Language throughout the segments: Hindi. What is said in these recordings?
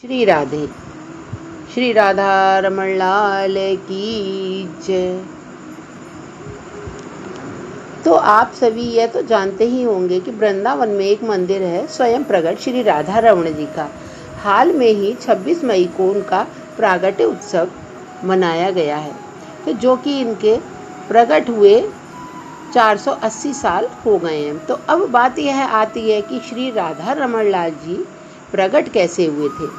श्री राधे। श्री राधा रमण लाल की जय। तो आप सभी यह तो जानते ही होंगे कि वृंदावन में एक मंदिर है स्वयं प्रकट श्री राधा रमण जी का। हाल में ही 26 मई को उनका प्रागट्य उत्सव मनाया गया है, तो जो कि इनके प्रकट हुए 480 साल हो गए हैं। तो अब बात यह आती है कि श्री राधा रमण लाल जी प्रकट कैसे हुए थे।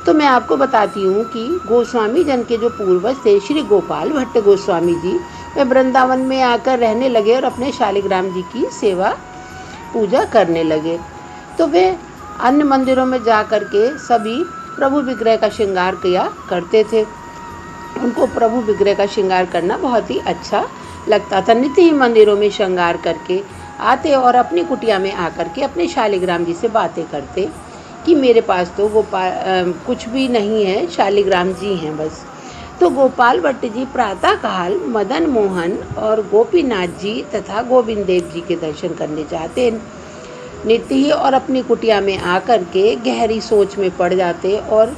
तो मैं आपको बताती हूँ कि गोस्वामी जन के जो पूर्वज थे श्री गोपाल भट्ट गोस्वामी जी, वे वृंदावन में आकर रहने लगे और अपने शालिग्राम जी की सेवा पूजा करने लगे। तो वे अन्य मंदिरों में जा कर के सभी प्रभु विग्रह का श्रृंगार किया करते थे। उनको प्रभु विग्रह का श्रृंगार करना बहुत ही अच्छा लगता था। नित्य ही मंदिरों में श्रृंगार करके आते और अपनी कुटिया में आकर के अपने शालिग्राम जी से बातें करते कि मेरे पास तो कुछ भी नहीं है, शालिग्राम जी हैं बस। तो गोपाल भट्ट जी प्रातःकाल मदन मोहन और गोपीनाथ जी तथा गोविंद देव जी के दर्शन करने जाते नित्य ही, और अपनी कुटिया में आकर के गहरी सोच में पड़ जाते और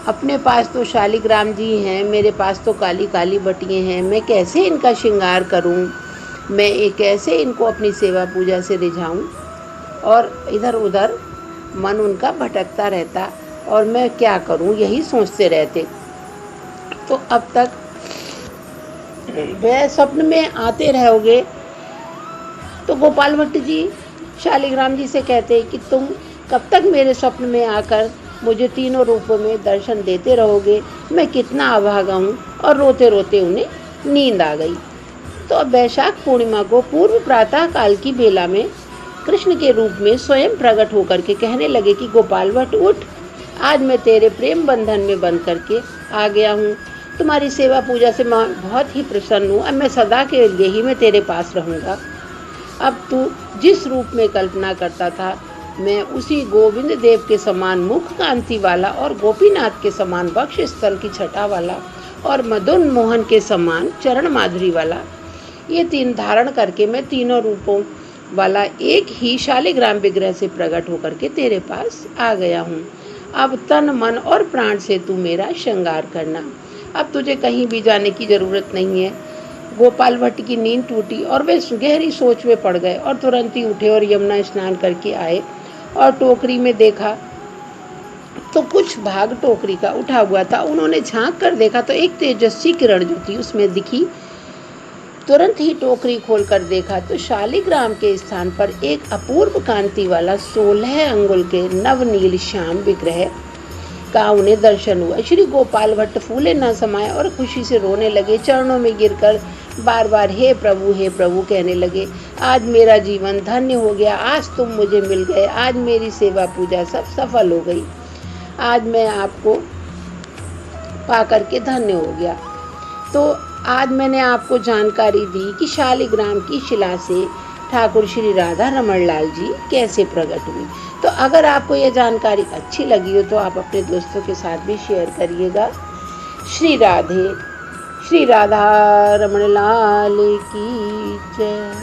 अपने पास तो शालिग्राम जी हैं, मेरे पास तो काली काली बटियाँ हैं, मैं कैसे इनका श्रृंगार करूं, मैं कैसे इनको अपनी सेवा पूजा से रिझाऊं। और इधर उधर मन उनका भटकता रहता और मैं क्या करूं, यही सोचते रहते। तो अब तक वह स्वप्न में आते रहोगे। तो गोपाल भट्ट जी शालिग्राम जी से कहते कि तुम कब तक मेरे स्वप्न में आकर मुझे तीनों रूपों में दर्शन देते रहोगे, मैं कितना अभागा हूँ। और रोते रोते उन्हें नींद आ गई। तो अब वैशाख पूर्णिमा को पूर्व प्रातः काल की बेला में कृष्ण के रूप में स्वयं प्रकट होकर के कहने लगे कि गोपाल भट्ट उठ, आज मैं तेरे प्रेम बंधन में बंध करके आ गया हूँ। तुम्हारी सेवा पूजा से मैं बहुत ही प्रसन्न हूँ। अब मैं सदा के लिए ही मैं तेरे पास रहूँगा। अब तू जिस रूप में कल्पना करता था, मैं उसी गोविंद देव के समान मुख कांति वाला और गोपीनाथ के समान वक्ष स्थल की छटा वाला और मदन मोहन के समान चरण माधुरी वाला, ये तीन धारण करके मैं तीनों रूपों वाला एक ही शालिग्राम विग्रह से प्रकट होकर के तेरे पास आ गया हूँ। अब तन मन और प्राण से तू मेरा श्रृंगार करना। अब तुझे कहीं भी जाने की ज़रूरत नहीं है। गोपाल भट्ट की नींद टूटी और वे गहरी सोच में पड़ गए और तुरंत ही उठे और यमुना स्नान करके आए और टोकरी में देखा तो कुछ भाग टोकरी का उठा हुआ था। उन्होंने झांक कर देखा तो एक तेजस्वी किरण जो थी उसमें दिखी। तुरंत ही टोकरी खोलकर देखा तो शालिग्राम के स्थान पर एक अपूर्व कांति वाला 16 अंगुल के नवनील श्याम विग्रह का उन्हें दर्शन हुआ। श्री गोपाल भट्ट फूले न समाये और खुशी से रोने लगे। चरणों में गिरकर बार बार हे प्रभु कहने लगे, आज मेरा जीवन धन्य हो गया, आज तुम मुझे मिल गए, आज मेरी सेवा पूजा सब सफल हो गई, आज मैं आपको पा करके धन्य हो गया। तो आज मैंने आपको जानकारी दी कि शालिग्राम की शिला से ठाकुर श्री राधा रमण लाल जी कैसे प्रकट हुए। तो अगर आपको यह जानकारी अच्छी लगी हो तो आप अपने दोस्तों के साथ भी शेयर करिएगा। श्री राधे। श्री राधा रमण लाल की जय।